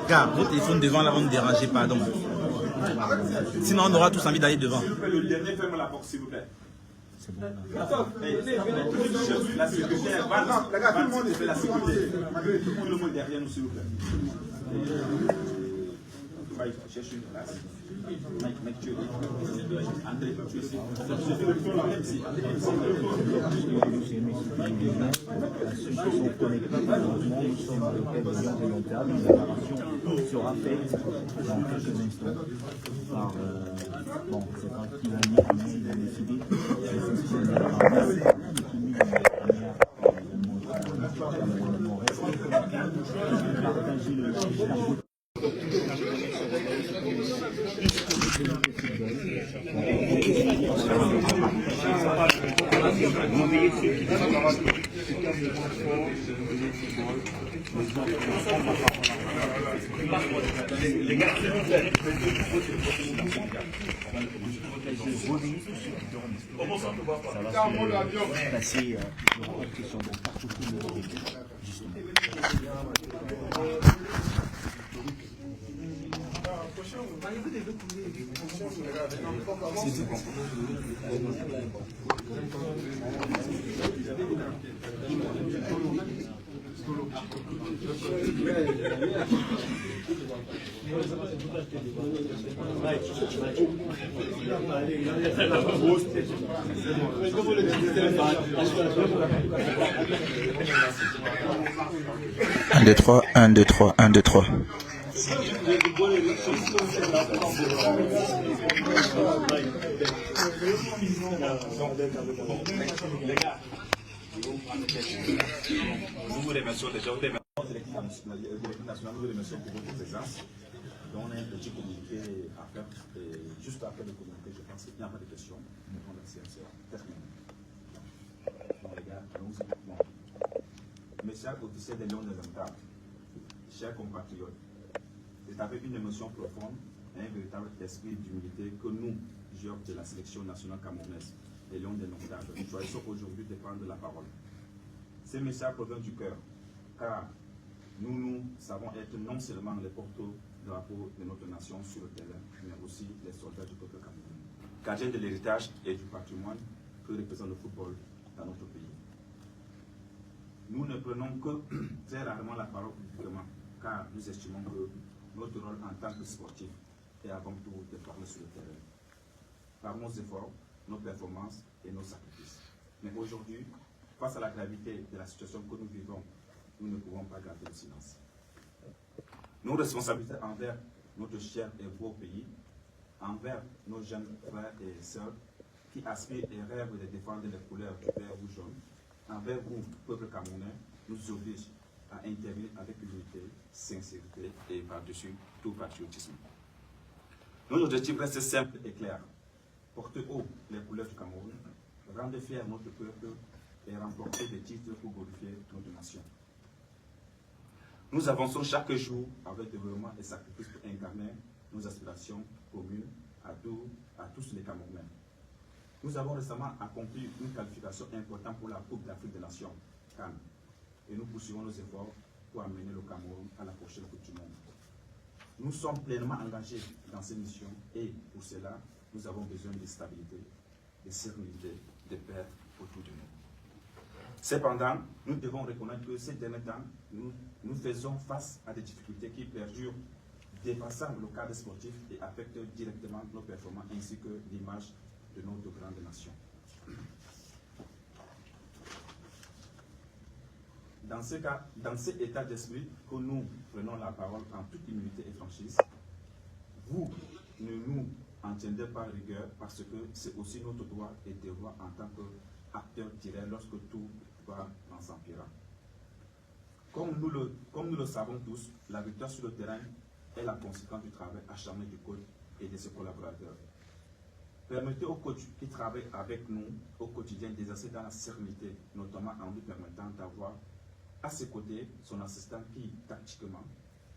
Car votre téléphone devant là, va nous déranger, pardon. Sinon, on aura tous envie d'aller devant. Le dernier, ferme la porte, s'il vous plaît. C'est bon. La secrétaire, les gars, tout le monde fait la sécurité. Tout le monde derrière nous, s'il vous plaît. Cherche une place. Mec, tu es là. André, tu es ici. Ceux qui sont connectés malheureusement, nous sommes dans le cadre de long terme. La préparation sera faite dans quelques instants par bon, c'est pas qui va venir, mais il a décidé de fonctionner en place et qui met de mon reste. Partager le chargé. Les gars, s'il vous plaît. Ça va se passer partout Un, deux, trois, 1, 2, 3, 1, 2, 3. Nous vous remercions déjà. L'équipe nationale, nous vous remercions pour votre présence. Donc, on a un petit communiqué à faire. Et juste après le communiqué, je pense qu'il n'y a pas de questions. On a séance terminée. Donc, les gars, nous bon. Mes chers officiers des Lions de l'Entente, chers compatriotes, c'est avec une émotion profonde et un véritable esprit d'humilité que nous, joueurs de la sélection nationale camerounaise, les Lions de l'Entente, nous choisissons aujourd'hui de prendre la parole. Ces messages proviennent du cœur, car nous savons être non seulement les porte-drapeaux de notre nation sur le terrain, mais aussi les soldats du peuple camerounais, gardiens de l'héritage et du patrimoine que représente le football dans notre pays. Nous ne prenons que très rarement la parole publiquement, car nous estimons que notre rôle en tant que sportif est avant tout de parler sur le terrain, par nos efforts, nos performances et nos sacrifices. Mais aujourd'hui, face à la gravité de la situation que nous vivons, nous ne pouvons pas garder le silence. Nos responsabilités envers notre cher et beau pays, envers nos jeunes frères et sœurs qui aspirent et rêvent de défendre les couleurs du vert ou jaune, envers vous, peuple camerounais, nous oblige à intervenir avec humilité, sincérité et par-dessus tout patriotisme. Nos objectifs restent simples et clairs. Porter haut les couleurs du Cameroun, rendre fier notre peuple et remporter des titres pour glorifier notre nation. Nous avançons chaque jour avec développement et sacrifice pour incarner nos aspirations communes à tous les Camerounais. Nous avons récemment accompli une qualification importante pour la Coupe d'Afrique des Nations, CAN, et nous poursuivons nos efforts pour amener le Cameroun à la prochaine Coupe du Monde. Nous sommes pleinement engagés dans ces missions et pour cela, nous avons besoin de stabilité, de sérénité, de paix autour de nous. Cependant, nous devons reconnaître que ces derniers temps, nous faisons face à des difficultés qui perdurent, dépassant le cadre sportif et affectent directement nos performances ainsi que l'image de notre grande nation. Dans cet état d'esprit que nous prenons la parole en toute humilité et franchise, vous ne nous en tiendrez pas rigueur parce que c'est aussi notre droit et devoir en tant qu'acteur direct lorsque tout va en s'empirant. Comme nous le savons tous, la victoire sur le terrain est la conséquence du travail acharné du coach et de ses collaborateurs. Permettez aux coachs qui travaillent avec nous au quotidien d'exercer dans la sérénité, notamment en lui permettant d'avoir à ses côtés son assistant qui, tactiquement,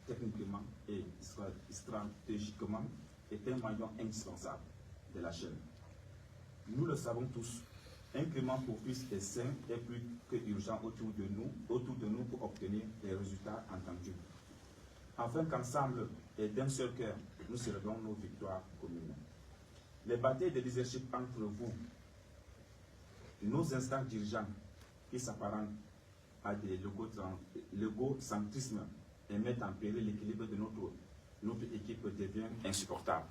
techniquement et stratégiquement, est un maillon indispensable de la chaîne. Nous le savons tous, un climat propice et sain est plus que urgent autour de nous pour obtenir les résultats entendus. Afin qu'ensemble et d'un seul cœur, nous célébrons nos victoires communes. Les batailles de leadership entre vous, nos instants dirigeants qui s'apparentent à des légocentrismes et mettent en péril l'équilibre de notre équipe devient insupportable.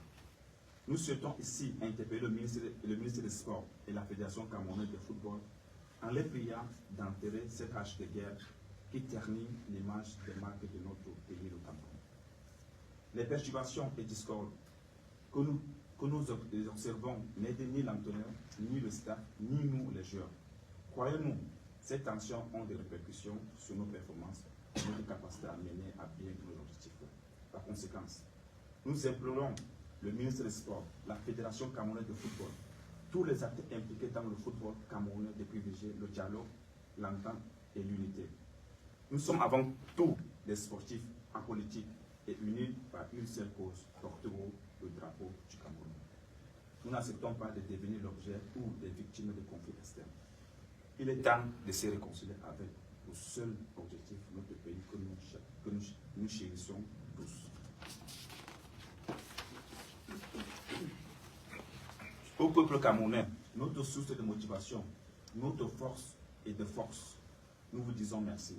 Nous souhaitons ici interpeller le ministre des Sports et la Fédération camerounaise de football en les priant d'enterrer cette hache de guerre qui ternit l'image des marques de notre pays, le Cameroun. Les perturbations et discordes que nous observons n'aident ni l'entraîneur, ni le staff, ni nous les joueurs. Croyez-nous, ces tensions ont des répercussions sur nos performances, notre capacité à mener à bien nos objectifs. Par conséquent, nous implorons le ministre des Sports, la Fédération camerounaise de football, tous les acteurs impliqués dans le football camerounais de privilégier le dialogue, l'entente et l'unité. Nous sommes avant tout des sportifs en politique et unis par une seule cause, porter haut le drapeau du Cameroun. Nous n'acceptons pas de devenir l'objet ou des victimes de conflits externes. Il est temps de se réconcilier avec le seul objectif de notre pays que nous chérissons tous. Au peuple camerounais, notre source de motivation, notre force et de force, nous vous disons merci.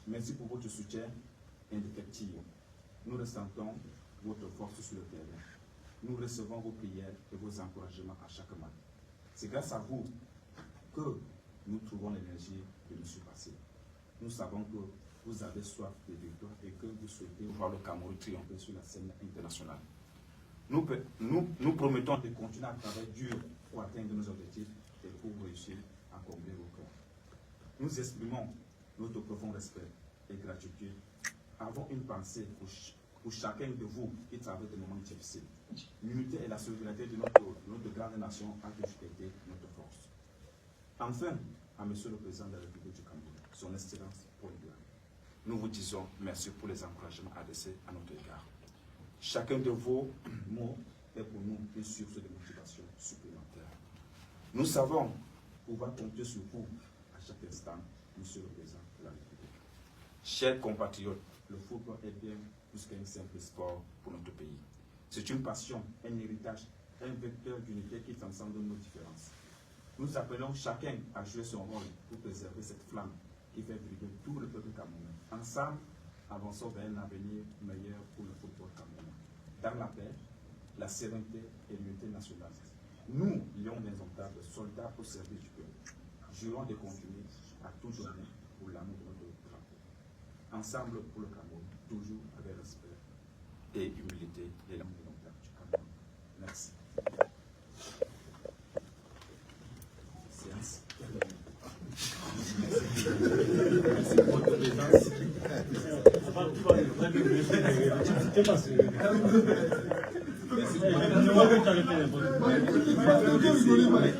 Merci pour votre soutien indéfectible. Nous ressentons votre force sur le terrain. Nous recevons vos prières et vos encouragements à chaque match. C'est grâce à vous que nous trouvons l'énergie de nous surpasser. Nous savons que vous avez soif de victoire et que vous souhaitez voir le Cameroun triompher sur la scène internationale. Nous promettons de continuer à travailler dur pour atteindre nos objectifs et pour réussir à combler vos cœurs. Nous exprimons notre profond respect et gratitude. Avons une pensée pour chacun de vous qui traverse des moments difficiles. L'unité et la solidarité de notre grande nation a toujours été notre force. Enfin, à Monsieur le Président de la République du Cameroun, son Excellence Paul Biya, nous vous disons merci pour les encouragements adressés à notre égard. Chacun de vos mots est pour nous une source de motivation supplémentaire. Nous savons pouvoir compter sur vous à chaque instant, Monsieur le Président de la République. Chers compatriotes, le football est bien plus qu'un simple sport pour notre pays. C'est une passion, un héritage, un vecteur d'unité qui transcende nos différences. Nous appelons chacun à jouer son rôle pour préserver cette flamme qui fait briller tout le peuple camerounais. Ensemble, avançons vers un avenir meilleur pour le football camerounais. Dans la paix, la sérénité et l'unité nationale. Nous, lions indomptables, soldats au service du peuple, jurons de continuer à tout donner pour l'amour de notre drapeau. Ensemble pour le Cameroun, toujours avec respect et humilité et l'amour indomptable du Cameroun. Merci. Séance. Merci pour votre présence.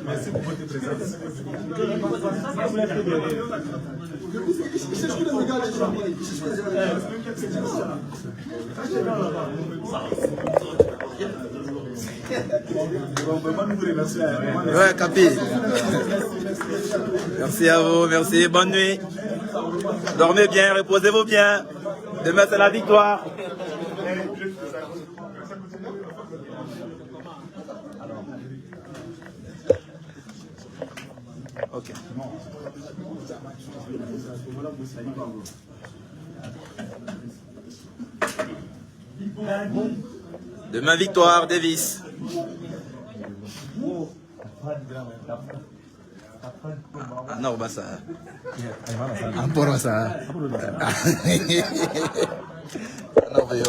Merci pour votre présence. Ouais, Capi. Merci à vous, merci, bonne nuit. Dormez bien, reposez-vous bien. Demain, c'est la victoire. Ok. Demain, victoire, Davis. Ah non, bah ça. Ah, pour ça. Ah non, mais